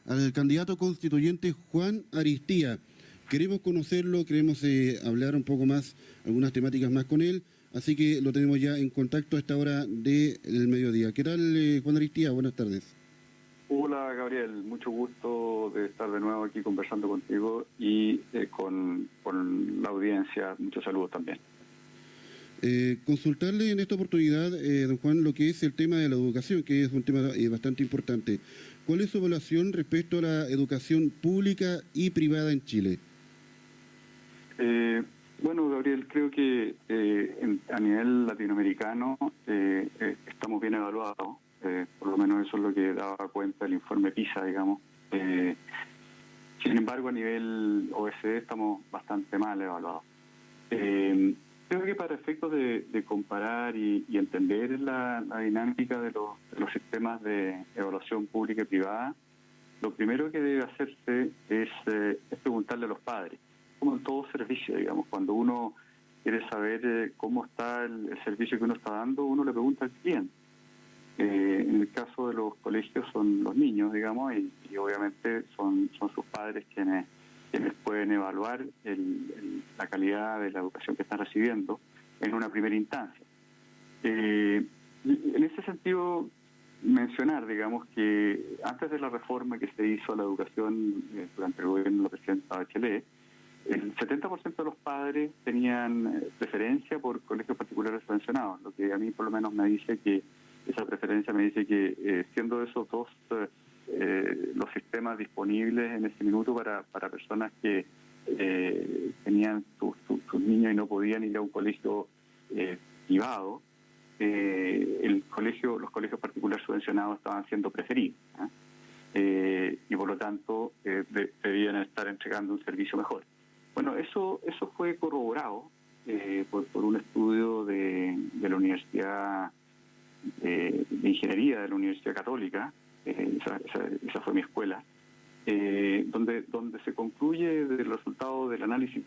al candidato constituyente Juan Aristía. Queremos conocerlo, queremos hablar un poco más, algunas temáticas más con él, así que lo tenemos ya en contacto a esta hora del mediodía. ¿Qué tal, Juan Aristía? Buenas tardes. Hola, Gabriel, mucho gusto de estar de nuevo aquí conversando contigo y con la audiencia. Muchos saludos también. Consultarle en esta oportunidad, don Juan, lo que es el tema de la educación, que es un tema bastante importante. ¿Cuál es su evaluación respecto a la educación pública y privada en Chile? Bueno, Gabriel, creo que a nivel latinoamericano estamos bien evaluados. Por lo menos eso es lo que daba cuenta el informe PISA, digamos. Sin embargo, a nivel OECD estamos bastante mal evaluados. Creo que para efectos de comparar y entender la dinámica de los sistemas de evaluación pública y privada, lo primero que debe hacerse es preguntarle a los padres, como en todo servicio, digamos. Cuando uno quiere saber cómo está el servicio que uno está dando, uno le pregunta al cliente. En el caso de los colegios son los niños, digamos, y obviamente son sus padres quienes pueden evaluar la calidad de la educación que están recibiendo en una primera instancia. En ese sentido, mencionar, digamos, que antes de la reforma que se hizo a la educación durante el gobierno de la presidenta Bachelet, el 70% de los padres tenían preferencia por colegios particulares subvencionados, lo que a mí por lo menos me dice que esa preferencia me dice que siendo esos dos los sistemas disponibles en ese minuto para personas que tenían sus niños y no podían ir a un colegio privado, los colegios particulares subvencionados estaban siendo preferidos, y por lo tanto debían estar entregando un servicio mejor. Bueno, eso fue corroborado por un estudio de la Universidad de Ingeniería de la Universidad Católica. Esa fue mi escuela, donde se concluye del resultado del análisis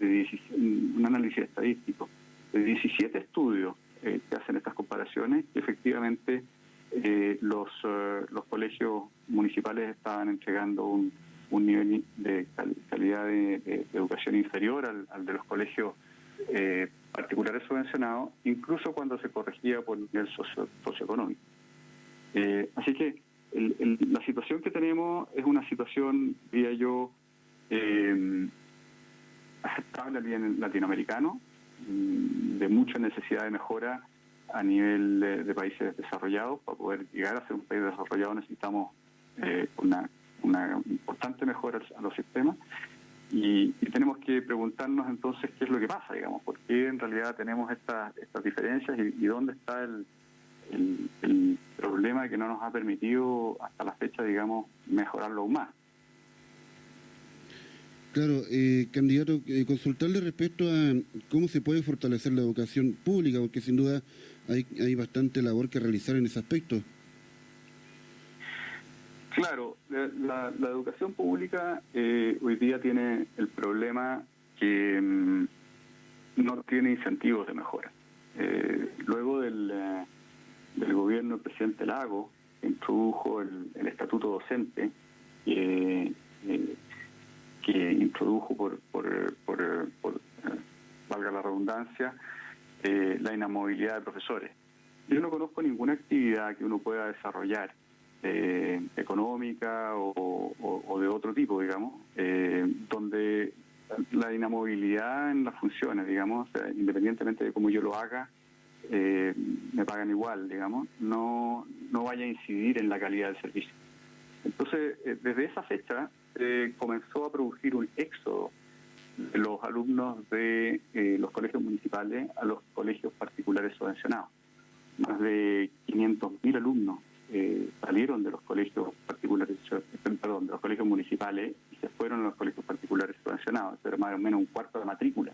un análisis estadístico de 17 estudios que hacen estas comparaciones, que efectivamente los colegios municipales estaban entregando un nivel de calidad de educación inferior al de los colegios particulares subvencionados, incluso cuando se corregía por nivel socioeconómico. Así que la situación que tenemos es una situación, diría yo, aceptable a nivel latinoamericano, de mucha necesidad de mejora a nivel de países desarrollados. Para poder llegar a ser un país desarrollado necesitamos una importante mejora a los sistemas, y tenemos que preguntarnos entonces qué es lo que pasa, digamos, por qué en realidad tenemos estas diferencias y dónde está el problema que no nos ha permitido hasta la fecha, digamos, mejorarlo aún más. Claro, candidato, consultarle respecto a cómo se puede fortalecer la educación pública, porque sin duda hay bastante labor que realizar en ese aspecto. Claro, la educación pública hoy día tiene el problema que no tiene incentivos de mejora. Luego del gobierno del presidente Lagos, que introdujo el estatuto docente, que introdujo por valga la redundancia, la inamovilidad de profesores. Yo no conozco ninguna actividad que uno pueda desarrollar económica o de otro tipo, digamos, donde la inamovilidad en las funciones, digamos, o sea, independientemente de cómo yo lo haga, me pagan igual, digamos, no vaya a incidir en la calidad del servicio. Entonces, desde esa fecha comenzó a producir un éxodo de los alumnos de los colegios municipales a los colegios particulares subvencionados. Más de 500.000 alumnos salieron de los colegios particulares, de los colegios municipales y se fueron a los colegios particulares subvencionados. Eso era más o menos un cuarto de matrícula.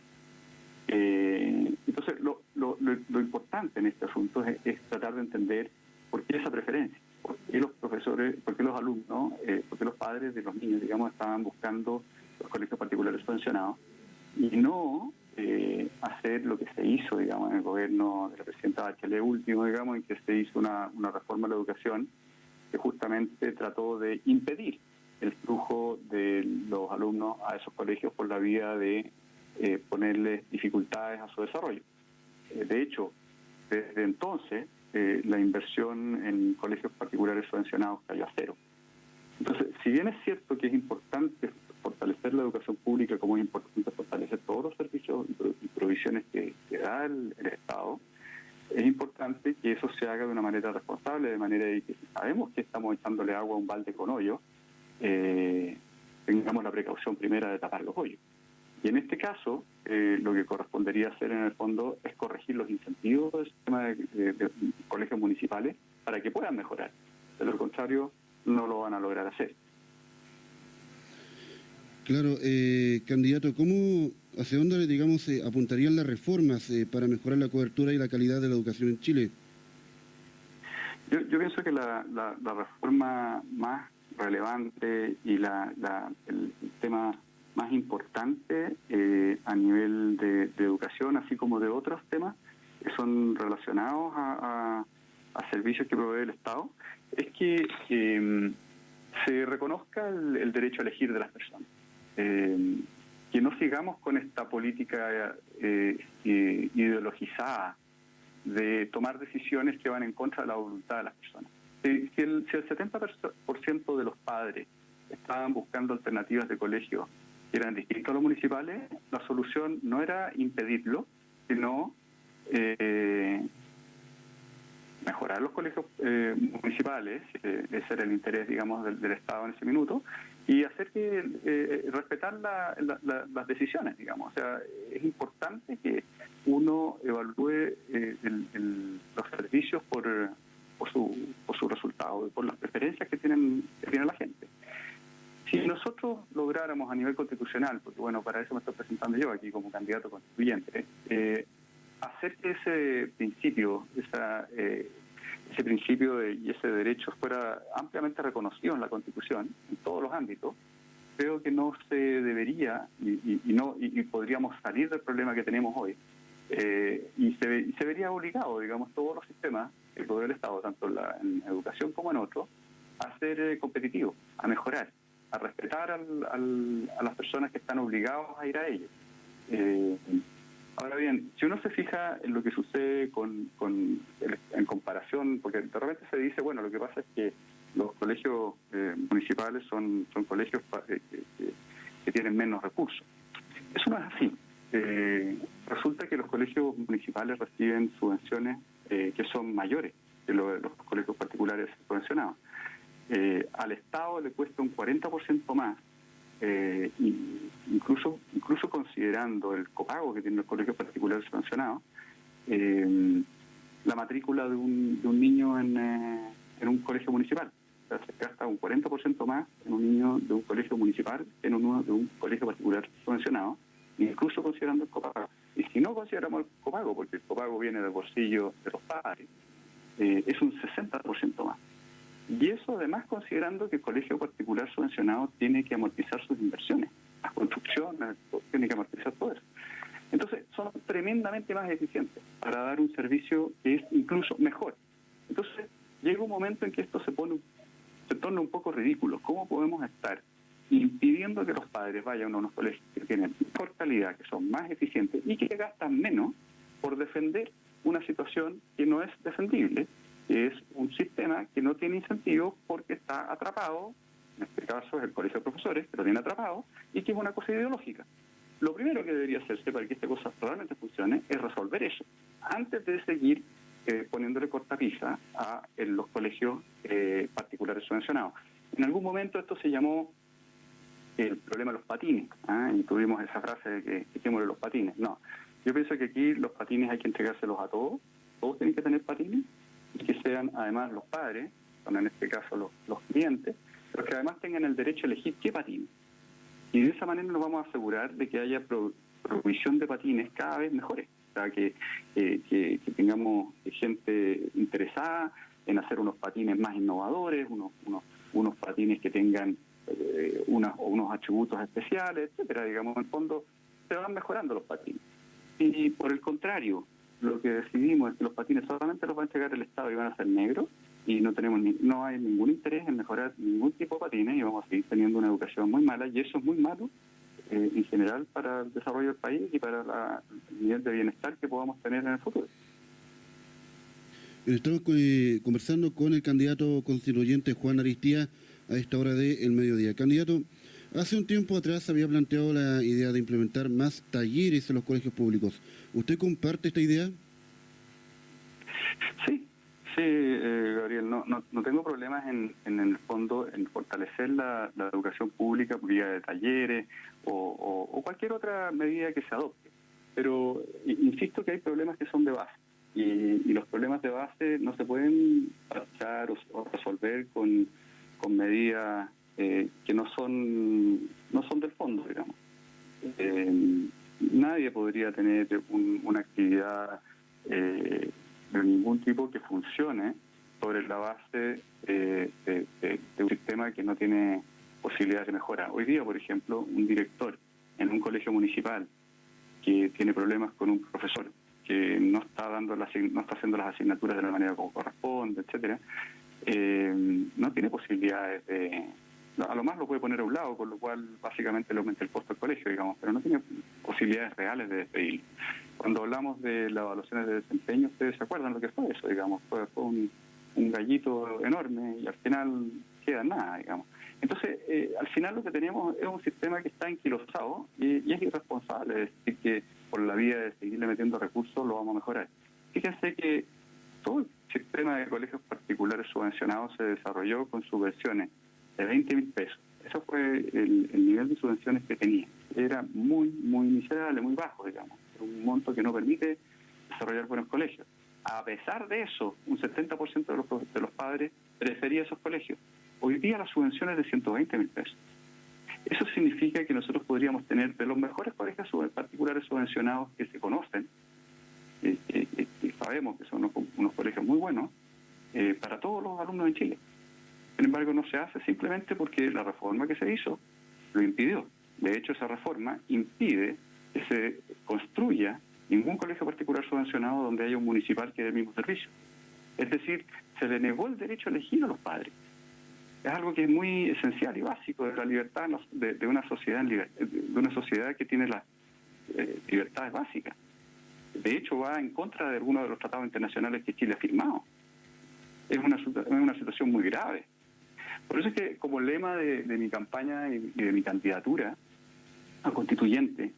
Entonces, lo importante en este asunto es tratar de entender por qué esa preferencia, por qué los profesores, por qué los alumnos, por qué los padres de los niños, digamos, estaban buscando los colegios particulares subvencionados y no hacer lo que se hizo, digamos, en el gobierno de la presidenta Bachelet último, digamos, en que se hizo una reforma de la educación que justamente trató de impedir el flujo los alumnos a esos colegios por la vía de ponerles dificultades a su desarrollo. De hecho, desde entonces, la inversión en colegios particulares subvencionados cayó a cero. Entonces, si bien es cierto que es importante fortalecer la educación pública, como es importante fortalecer todos los servicios y provisiones que da el Estado, es importante que eso se haga de una manera responsable, de manera de que si sabemos que estamos echándole agua a un balde con hoyo, tengamos la precaución primera de tapar los hoyos. Y en este caso, lo que correspondería hacer en el fondo es corregir los incentivos del sistema de colegios municipales para que puedan mejorar. De lo contrario, no lo van a lograr hacer. Claro, candidato, hacia dónde, digamos, apuntarían las reformas para mejorar la cobertura y la calidad de la educación en Chile? Yo pienso que la reforma más relevante y el tema más importante a nivel de educación, así como de otros temas que son relacionados a servicios que provee el Estado, es que se reconozca el derecho a elegir de las personas. Que no sigamos con esta política ideologizada de tomar decisiones que van en contra de la voluntad de las personas. Si el 70% de los padres estaban buscando alternativas de colegio que eran distintas a los municipales, la solución no era impedirlo, sino mejorar los colegios municipales, ese era el interés, digamos, del Estado en ese minuto, y hacer que respetar las decisiones, digamos. O sea, es importante que uno evalúe los servicios por su resultado, por las preferencias que tiene la gente. Si nosotros lográramos a nivel constitucional, porque bueno, para eso me estoy presentando yo aquí como candidato constituyente, hacer que ese principio, ese principio y ese derecho fuera ampliamente reconocido en la Constitución, en todos los ámbitos, creo que no se debería y podríamos salir del problema que tenemos hoy. Y se vería obligado, digamos, todos los sistemas que provee el Estado, tanto en educación como en otros, a ser competitivos, a mejorar, a respetar a las personas que están obligados a ir a ellos. Ahora bien, si uno se fija en lo que sucede en comparación, porque de repente se dice, bueno, lo que pasa es que los colegios municipales son colegios que tienen menos recursos. Eso no es así. Resulta que los colegios municipales reciben subvenciones que son mayores que los colegios particulares subvencionados. Al Estado le cuesta un 40% más, incluso considerando el copago que tienen los colegios particulares subvencionados, la matrícula de un niño en un colegio municipal. O sea, se gasta un 40% más en un niño de un colegio municipal que en uno de un colegio particular subvencionado, incluso considerando el copago. Y si no consideramos el copago, porque el copago viene del bolsillo de los padres, es un 60% más. Y eso además considerando que el colegio particular subvencionado tiene que amortizar sus inversiones, las construcciones, tiene que amortizar todo eso. Entonces son tremendamente más eficientes para dar un servicio que es incluso mejor. Entonces llega un momento en que esto se torna un poco ridículo. ¿Cómo podemos estar impidiendo que los padres vayan a unos colegios que tienen mejor calidad, que son más eficientes y que gastan menos por defender una situación que no es defendible, que es un sistema que no tiene incentivos porque está atrapado, en este caso es el colegio de profesores, que lo tiene atrapado, y que es una cosa ideológica? Lo primero que debería hacerse para que esta cosa realmente funcione es resolver eso, antes de seguir poniéndole cortapisa a los colegios particulares subvencionados. En algún momento esto se llamó el problema de los patines, y tuvimos esa frase de que quitémosle los patines. No, yo pienso que aquí los patines hay que entregárselos a todos tienen que tener patines, y que sean además los padres, son en este caso los clientes, pero que además tengan el derecho a elegir qué patines. Y de esa manera nos vamos a asegurar de que haya provisión de patines cada vez mejores. O sea, que tengamos gente interesada en hacer unos patines más innovadores, unos patines que tengan unos atributos especiales, etcétera. Digamos, en el fondo se van mejorando los patines. Y por el contrario, lo que decidimos es que los patines solamente los va a entregar el Estado y van a ser negros, y no hay ningún interés en mejorar ningún tipo de patines y vamos a seguir teniendo una educación muy mala, y eso es muy malo en general para el desarrollo del país y para el nivel de bienestar que podamos tener en el futuro. Estamos conversando con el candidato constituyente Juan Aristía a esta hora del mediodía. Candidato, hace un tiempo atrás había planteado la idea de implementar más talleres en los colegios públicos. ¿Usted comparte esta idea? Sí, Gabriel, no tengo problemas en el fondo en fortalecer la educación pública por vía de talleres o cualquier otra medida que se adopte. Pero insisto que hay problemas que son de base y los problemas de base no se pueden tratar o resolver con medidas que no son del fondo, digamos. Nadie podría tener una actividad de ningún tipo que funcione sobre la base de un sistema que no tiene posibilidades de mejora. Hoy día, por ejemplo, un director en un colegio municipal que tiene problemas con un profesor que no está haciendo las asignaturas de la manera como corresponde, etcétera, no tiene posibilidades a lo más lo puede poner a un lado, con lo cual básicamente le aumenta el costo al colegio, digamos, pero no tiene posibilidades reales de despedirlo. Cuando hablamos de las evaluaciones de desempeño, ustedes se acuerdan lo que fue eso, digamos, fue un gallito enorme y al final queda nada, digamos. Entonces, al final lo que tenemos es un sistema que está enquilosado y es irresponsable decir que por la vía de seguirle metiendo recursos lo vamos a mejorar. Fíjense que todo el sistema de colegios particulares subvencionados se desarrolló con subvenciones de 20.000 pesos. Eso fue el nivel de subvenciones que tenía. Era muy miserable, muy bajo, digamos. Un monto que no permite desarrollar buenos colegios. A pesar de eso, un 70% de los padres prefería esos colegios. Hoy día la subvención es de 120.000 pesos. Eso significa que nosotros podríamos tener de los mejores colegios particulares subvencionados que se conocen, que sabemos que son unos colegios muy buenos, para todos los alumnos en Chile. Sin embargo, no se hace simplemente porque la reforma que se hizo lo impidió. De hecho, esa reforma impide que se construya ningún colegio particular subvencionado donde haya un municipal que dé el mismo servicio. Es decir, se le negó el derecho a elegir a los padres. Es algo que es muy esencial y básico de la libertad de una sociedad que tiene las libertades básicas. De hecho, va en contra de algunos de los tratados internacionales que Chile ha firmado. Es una situación muy grave. Por eso es que como lema de mi campaña y de mi candidatura a constituyente,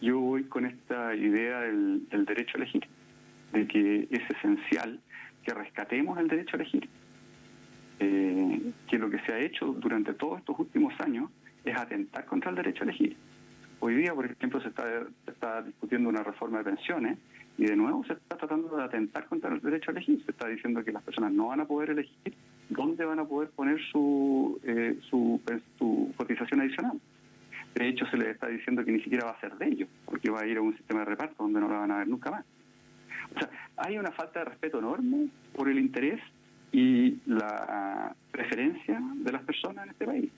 yo voy con esta idea del derecho a elegir, de que es esencial que rescatemos el derecho a elegir, que lo que se ha hecho durante todos estos últimos años es atentar contra el derecho a elegir. Hoy día, por ejemplo, se está discutiendo una reforma de pensiones y de nuevo se está tratando de atentar contra el derecho a elegir. Se está diciendo que las personas no van a poder elegir dónde van a poder poner su cotización adicional. De hecho, se les está diciendo que ni siquiera va a ser de ellos, porque va a ir a un sistema de reparto donde no la van a ver nunca más. O sea, hay una falta de respeto enorme por el interés y la preferencia de las personas en este país.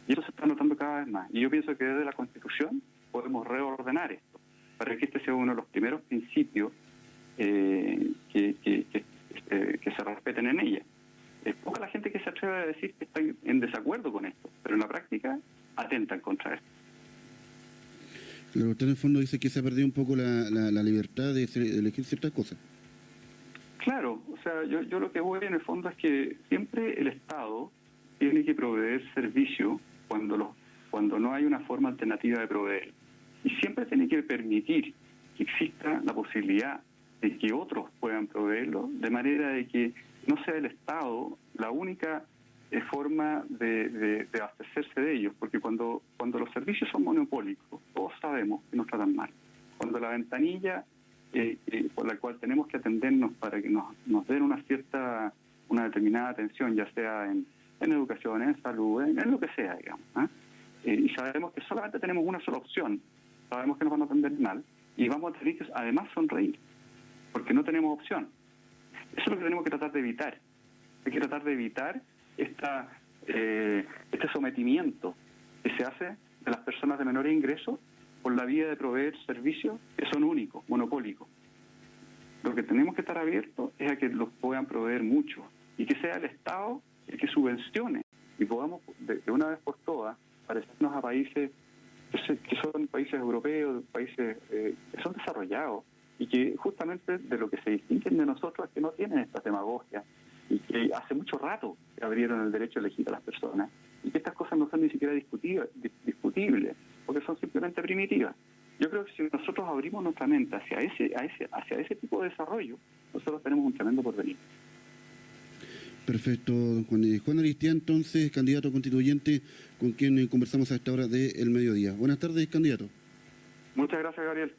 Y eso se está notando cada vez más. Y yo pienso que desde la Constitución podemos reordenar esto, para que este sea uno de los primeros principios que se respeten en ella. Es poca la gente que se atreve a decir que está en desacuerdo con esto, pero en la práctica atentan contra esto. Claro, usted en el fondo dice que se ha perdido un poco la libertad de elegir ciertas cosas. Claro, o sea, yo lo que voy en el fondo es que siempre el Estado tiene que proveer servicio cuando no hay una forma alternativa de proveer. Y siempre tiene que permitir que exista la posibilidad de que otros puedan proveerlo, de manera de que no sea el Estado la única forma de abastecerse de ellos, porque cuando los servicios son monopólicos, todos sabemos que nos tratan mal. Cuando la ventanilla por la cual tenemos que atendernos para que nos den una determinada atención, ya sea en educación, en salud, en lo que sea, digamos, y sabemos que solamente tenemos una sola opción, sabemos que nos van a atender mal y vamos a tener que además sonreír, porque no tenemos opción. Eso es lo que tenemos que tratar de evitar. Hay que tratar de evitar este sometimiento que se hace de las personas de menores ingresos por la vía de proveer servicios que son únicos, monopólicos. Lo que tenemos que estar abiertos es a que los puedan proveer muchos, y que sea el Estado el que subvencione y podamos de una vez por todas parecernos a países que son países europeos, países que son desarrollados y que justamente de lo que se distinguen de nosotros es que no tienen esta demagogia y que hace mucho rato que abrieron el derecho a elegir a las personas y que estas cosas no son ni siquiera discutibles porque son simplemente primitivas. Yo creo que si nosotros abrimos nuestra mente hacia ese tipo de desarrollo, nosotros tenemos un tremendo porvenir. Perfecto, don Juan. Juan Aristia, entonces, candidato constituyente, con quien conversamos a esta hora del mediodía. Buenas tardes, candidato. Muchas gracias, Gabriel.